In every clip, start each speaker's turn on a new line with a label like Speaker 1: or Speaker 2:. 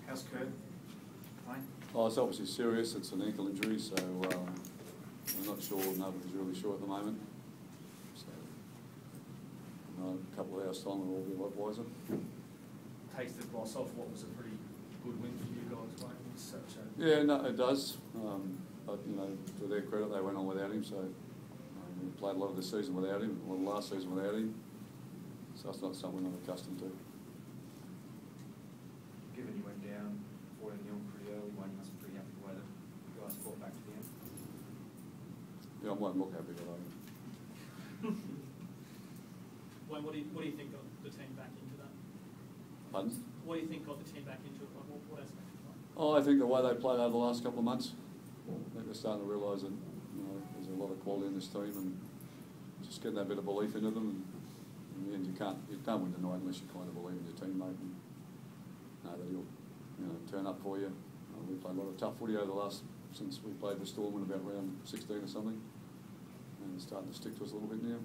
Speaker 1: How's Kurt, Wayne?
Speaker 2: Oh, it's obviously serious. It's an ankle injury, so we're not sure. Nobody's really sure at the moment. So, a couple of hours' time, we'll all be a lot wiser.
Speaker 1: Tasted loss off what was a pretty good win for you guys, Wayne. It's such a...
Speaker 2: Yeah, no, it does. But to their credit, they went on without him. So we played a lot of the season without him, a lot of last season without him. So it's not something I'm accustomed to.
Speaker 3: Given you went down 14-0 pretty early, Wayne, you must be pretty happy with the way that you guys fought back to the end.
Speaker 2: Yeah, I might look happy, but I am.
Speaker 4: Wayne, what do you think got the team back into that?
Speaker 2: Pardon?
Speaker 4: What do you think got the team back into it? What aspect of it?
Speaker 2: Oh, I think the way they played over the last couple of months, I think they're starting to realise that there's a lot of quality in this team, and just getting that bit of belief into them. And in the end, you can't win tonight unless you kind of believe in your teammate and know that he'll turn up for you. We played a lot of tough footy over the last since we played the Storm in about round 16 or something, and it's starting to stick to us a little bit now.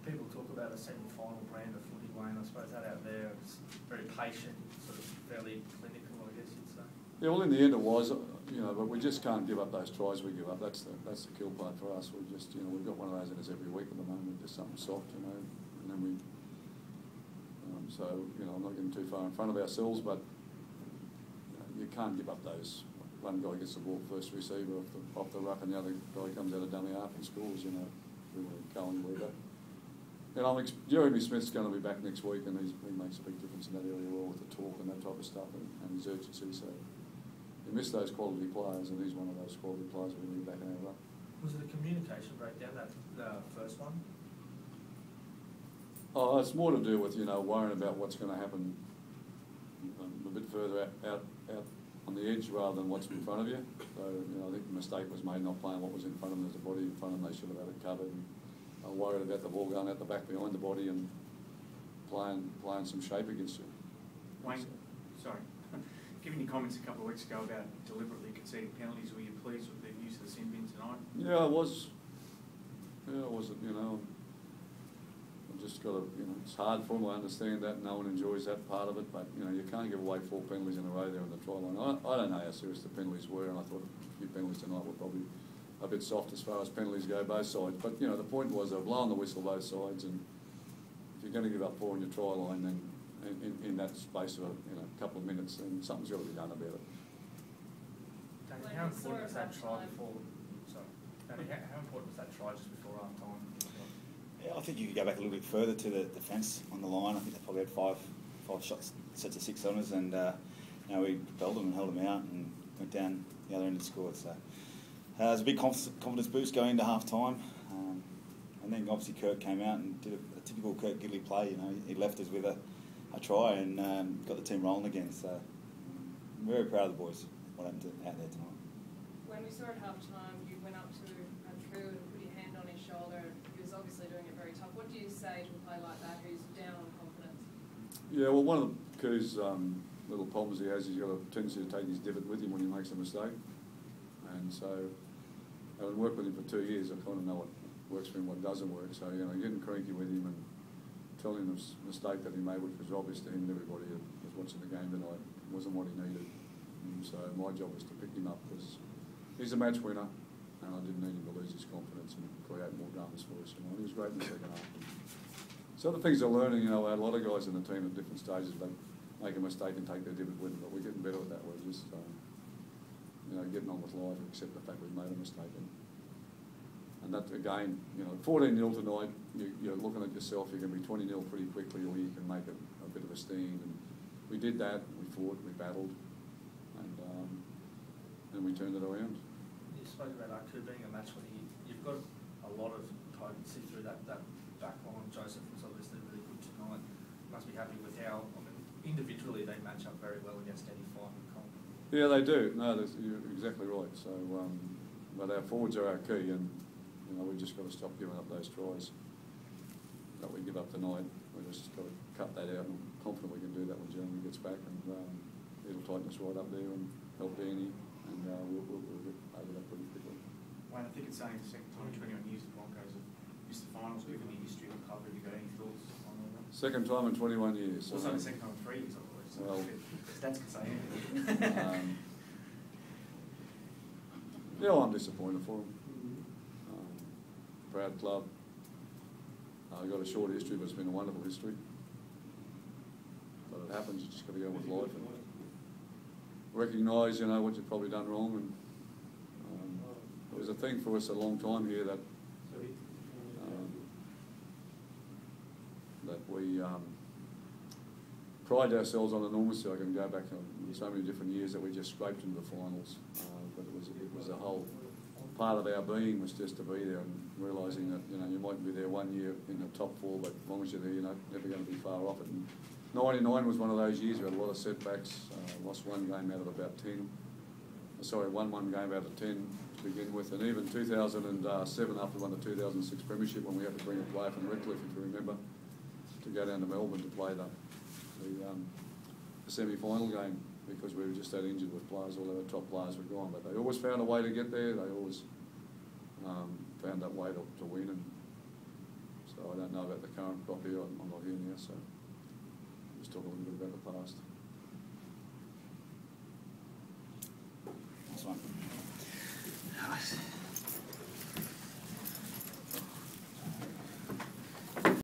Speaker 1: People talk about a semi-final brand of footy, Wayne. I suppose that out there is very patient, sort of fairly clinical, I guess you'd say.
Speaker 2: Yeah, well, in the end it was, but we just can't give up those tries we give up. That's the kill part for us. We just, we've got one of those in us every week at the moment, just something soft, and then we. So I'm not getting too far in front of ourselves, but you can't give up those. One guy gets the ball first receiver off the ruck, and the other guy comes out of dummy half and scores. We want to go and lead that. Jeremy Smith's going to be back next week, and he makes a big difference in that area with the talk and that type of stuff, and his urgency. So you miss those quality players, and he's one of those quality players we need back in our ruck.
Speaker 1: Was it a communication breakdown, that first one?
Speaker 2: Oh, it's more to do with worrying about what's going to happen a bit further out on the edge rather than what's in front of you. So I think the mistake was made not playing what was in front of them. There's a body in front of them. They should have had it covered. And I'm worried about the ball going out the back behind the body and playing some shape against you.
Speaker 5: Wayne, sorry. Given your comments a couple of weeks ago about deliberately conceding penalties, were you pleased with the use of the sin bin tonight?
Speaker 2: Yeah, I was. Yeah, I wasn't. I've just got to. It's hard for them. I understand that. No one enjoys that part of it, but you can't give away 4 penalties in a row there on the try line. I don't know how serious the penalties were, and I thought a few penalties tonight were probably a bit soft as far as penalties go, both sides. But the point was they're blowing the whistle both sides, and if you're going to give up 4 on your try line, then in that space of a couple of minutes, then something's got to be done about it.
Speaker 1: Danny, how important was that try before? Sorry, Danny, how important was that try just before half time?
Speaker 6: Yeah, I think you could go back a little bit further to the defence on the line. I think they probably had five shots, sets of 6 on us, and we propelled them and held them out and went down the other end and scored. So it was a big confidence boost going into half time, and then obviously Kurt came out and did a typical Kurt Gidley play. He left us with a try and got the team rolling again. So I'm very proud of the boys. What happened out there tonight.
Speaker 7: When we saw at half time, you went up to Drew and put your hand on his shoulder. He was obviously doing it very tough. What do you say to a player like that who's down on confidence?
Speaker 2: Yeah, well, one of the Koo's little problems he has, he's got a tendency to take his divot with him when he makes a mistake. And so, having worked with him for 2 years, I kind of know what works for him, what doesn't work. So, getting cranky with him and telling him the mistake that he made, which was obvious to him and everybody that was watching the game tonight, wasn't what he needed. And so my job was to pick him up because he's a match winner, and I didn't need him to lose his confidence and create more dramas for us. He was great in the second half. So the things they're learning, I had a lot of guys in the team at different stages, they make a mistake and take their divot with them, but we're getting better at that. We're just, getting on with life, accept the fact we've made a mistake. And that, again, 14-0 tonight, you're looking at yourself, you can be 20-0 pretty quickly, or you can make a bit of a stand. And we did that, we fought, we battled, and we turned it around.
Speaker 1: You spoke about Aku being a match winner. You've got a lot of time to see through that back line. Joseph was obviously really good tonight. Must be happy with how, individually they match up very well against any fight and comp.
Speaker 2: Yeah, they do. No, you're exactly right. So, but our forwards are our key, and we've just got to stop giving up those tries that we give up tonight. We've just got to cut that out, and I'm confident we can do that when Jeremy gets back, and it'll tighten us right up there and help Danny, and we'll get over that pretty quickly.
Speaker 5: Wayne, I think it's only the second time in 21 years the Broncos have missed the finals. Given the history of the club, have you got any thoughts on that?
Speaker 2: Second time in 21 years.
Speaker 5: Also, the second time in 3 years, I believe. So
Speaker 2: Well,
Speaker 5: Stats can say anything.
Speaker 2: Yeah, I'm disappointed for them. Proud club. Got a short history, but it's been a wonderful history. But it happens, you just got to go with life and recognise, what you've probably done wrong. And it was a thing for us a long time here that we pride ourselves on enormously. I can go back on so many different years that we just scraped into the finals, but it was a whole part of our being was just to be there and realising that you might be there one year in the top four, but as long as you're there, you're never going to be far off it. And '99 was one of those years. We had a lot of setbacks. Lost one game out of about 10. Sorry, won one game out of 10 to begin with, and even 2007 after we won the 2006 premiership when we had to bring a player from Redcliffe, if you remember, to go down to Melbourne to play the semi-final game because we were just that injured with players. All our top players were gone, but they always found a way to get there. They always found that way to win. And so I don't know about the current crop here. I'm not here now, so I'll just talk a little bit about the past.
Speaker 6: Nice one.